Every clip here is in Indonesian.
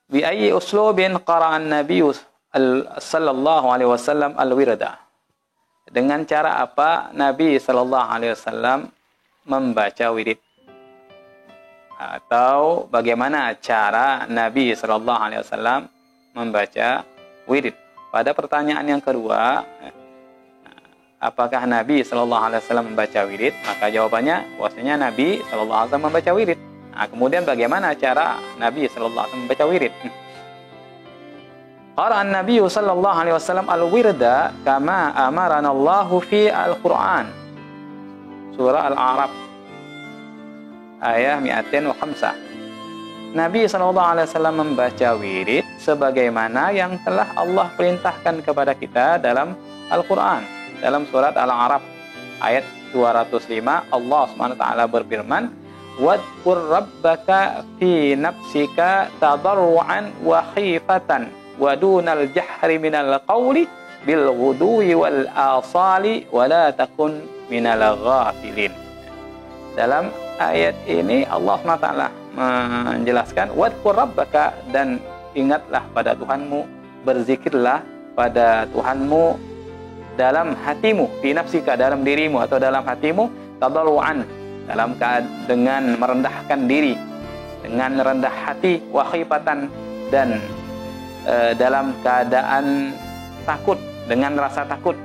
Bi ayyi uslubin qara'an Nabi sallallahu alaihi wasallam al-wirda. Dengan cara apa Nabi sallallahu alaihi wasallam membaca wirid? Atau bagaimana cara Nabi sallallahu alaihi wasallam membaca wirid? Pada pertanyaan yang kedua, apakah Nabi sallallahu alaihi wasallam membaca wirid? Maka jawabannya bahwasanya Nabi sallallahu alaihi wasallam membaca wirid. Nah, kemudian bagaimana cara Nabi sallallahu alaihi wasallam membaca wirid? Qara'an Nabi sallallahu alaihi wasallam al-wirda kama amarana Allah fi al-Qur'an. Surah Al-A'raf ayat 205. Nabi sallallahu alaihi wasallam membaca wirid sebagaimana yang telah Allah perintahkan kepada kita dalam Al-Qur'an. Dalam surat Al-A'raf ayat 205 Allah Subhanahu wa taala berfirman, "Wadhkur rabbaka fi nafsika tadarruan wa khifatan wa dunal jahri minal qawli bil ghuduwi wal asali wa la takun minal ghafilin." Dalam ayat ini Allah SWT menjelaskan wadhkur rabbaka, dan ingatlah pada Tuhanmu, berzikirlah pada Tuhanmu dalam hatimu, fi nafsika, dalam dirimu atau dalam hatimu, tadarruan, dengan merendahkan diri, dengan rendah hati, wa khifatan, dan dalam keadaan takut, dengan rasa takut,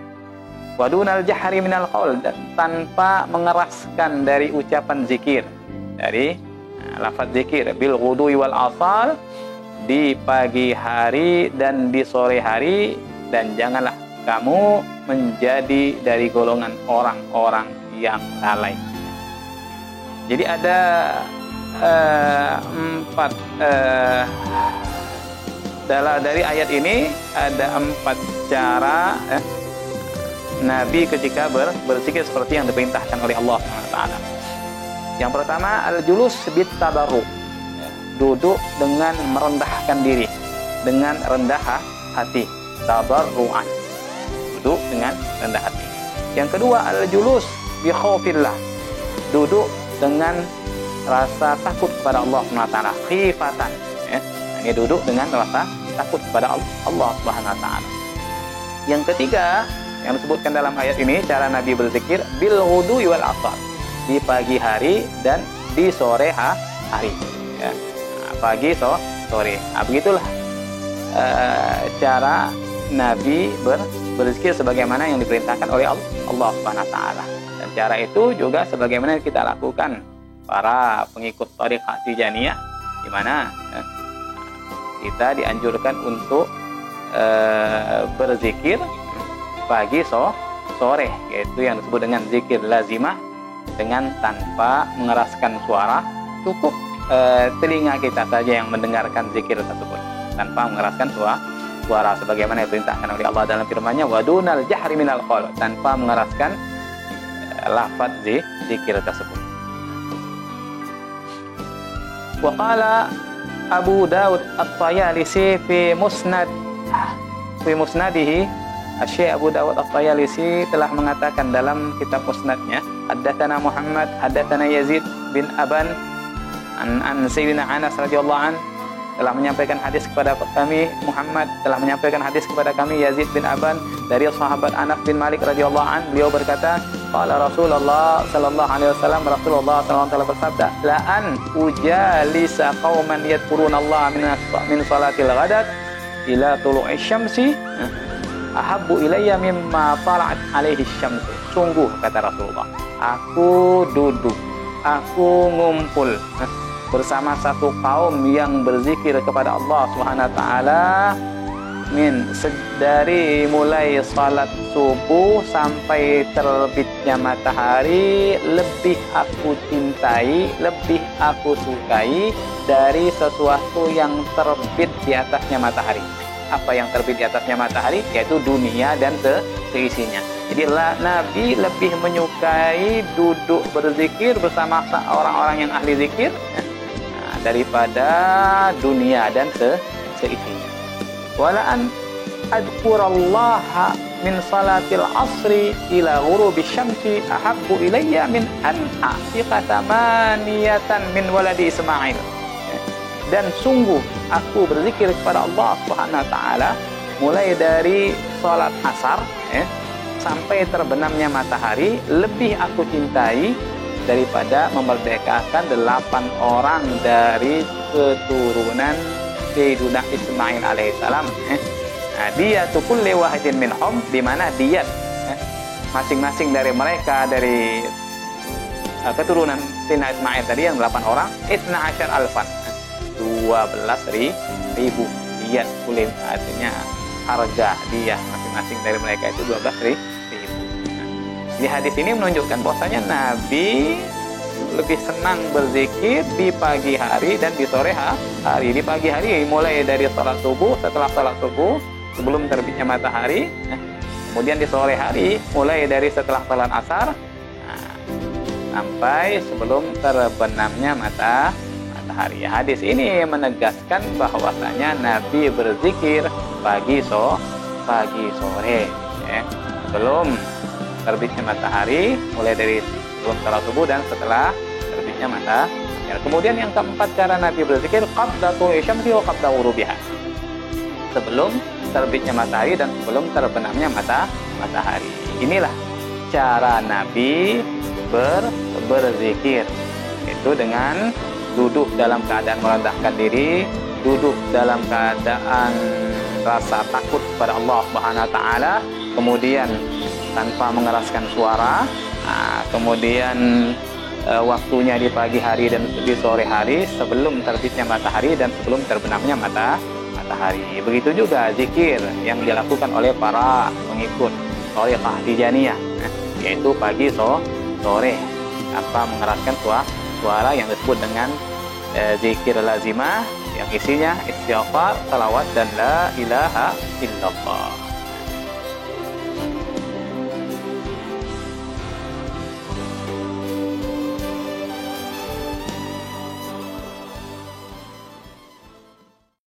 wa dunal jahri minal qaul, dan tanpa mengeraskan dari ucapan zikir, dari lafaz zikir, bil ghudwi wal asal, di pagi hari dan di sore hari, dan janganlah kamu menjadi dari golongan orang-orang yang lalai. Jadi ada dari ayat ini ada 4 cara Nabi ketika berzikir seperti yang diperintahkan oleh Allah SWT. Yang pertama, al-julus bit tadarru, duduk dengan merendahkan diri, dengan rendah hati, tadarruan, duduk dengan rendah hati. Yang kedua, al-julus bi khaufillah, duduk dengan rasa takut kepada Allah SWT, khifatan, ini duduk dengan rasa takut kepada Allah Subhanahu wa taala. Yang ketiga, yang disebutkan dalam ayat ini, cara Nabi berzikir bil ghudwi wal asal, di pagi hari dan di sore hari, ya. Pagi sore. Nah, begitulah cara Nabi berzikir sebagaimana yang diperintahkan oleh Allah Subhanahu wa taala. Dan cara itu juga sebagaimana yang kita lakukan para pengikut thariqah Tijaniyah, di mana kita dianjurkan untuk berzikir pagi sore, yaitu yang disebut dengan zikir lazimah, dengan tanpa mengeraskan suara, cukup telinga kita saja yang mendengarkan zikir tersebut tanpa mengeraskan suara sebagaimana diperintahkan oleh Allah dalam firman-Nya, wadunal jahri minal qaul, tanpa mengeraskan lafaz zikir tersebut. Wa qala Abu Dawud At-Tayalisi fi musnadihi, Syekh Abu Dawud At-Tayalisi telah mengatakan dalam kitab musnadnya, haddatsana Muhammad, haddatsana Yazid bin Aban an Sayyidina Anas radhiyallahu an, telah menyampaikan hadis kepada kami, Muhammad telah menyampaikan hadis kepada kami Yazid bin Aban dari sahabat Anas bin Malik radhiyallahu an, beliau berkata, qala Rasulullah sallallahu alaihi wasallam, Rasulullah sallallahu alaihi wasallam bersabda, la an ujalisa qauman yadhkurunallaha min salatil ghadat ila tulu'i syamsi ahabbu ilayya mimma tala'at alaihi syamsu. Sungguh, kata Rasulullah, aku duduk, aku ngumpul bersama satu kaum yang berzikir kepada Allah Subhanahu wa taala dari mulai salat subuh sampai terbitnya matahari, lebih aku cintai, lebih aku sukai dari sesuatu yang terbit di atasnya matahari. Apa yang terbit di atasnya matahari? Yaitu dunia dan seisinya. Jadi Nabi lebih menyukai duduk berzikir bersama orang-orang yang ahli zikir daripada dunia dan seisinya. Wala an adhkurallaha min salatil asri ila ghurubi syamsi ahabbu ilayya min an a'tiqa tamaniyatan min waladi Ismail. dan sungguh aku berzikir kepada Allah Subhanahu wa taala mulai dari sholat asar sampai terbenamnya matahari, lebih aku cintai daripada memerdekakan 8 orang dari keturunan Sayyidina Ismail alaihissalam. Diyatu kulli wahidin minhum, di mana diyat masing-masing dari mereka, dari keturunan Sayyidina Ismail tadi yang 8 orang, 12 alfan, 12.000 diyat kulim, artinya harga dia masing-masing dari mereka itu 12.000. Di hadis ini menunjukkan bahwasanya Nabi lebih senang berzikir di pagi hari dan di sore hari. Di pagi hari mulai dari sholat subuh, setelah sholat subuh sebelum terbitnya matahari, kemudian di sore hari mulai dari setelah sholat asar sampai sebelum terbenamnya matahari. Hadis ini menegaskan bahwasanya Nabi berzikir pagi sore sebelum terbitnya matahari, mulai dari sebelum sholat subuh dan setelah terbitnya matahari. Kemudian yang keempat, cara Nabi berzikir qabla tulu'i syamsi wa qabla ghurubiha, sebelum terbitnya matahari dan sebelum terbenamnya matahari. Inilah cara Nabi berzikir, itu dengan duduk dalam keadaan merendahkan diri, duduk dalam keadaan rasa takut kepada Allah Subhanahu wa taala, kemudian tanpa mengeraskan suara, kemudian waktunya di pagi hari dan di sore hari, sebelum terbitnya matahari dan sebelum terbenamnya matahari. Begitu juga zikir yang dilakukan oleh para pengikut thariqah Tijaniyah, yaitu pagi sore tanpa mengeraskan suara yang disebut dengan zikir lazimah, yang isinya istighfar, salawat dan la ilaha illallah.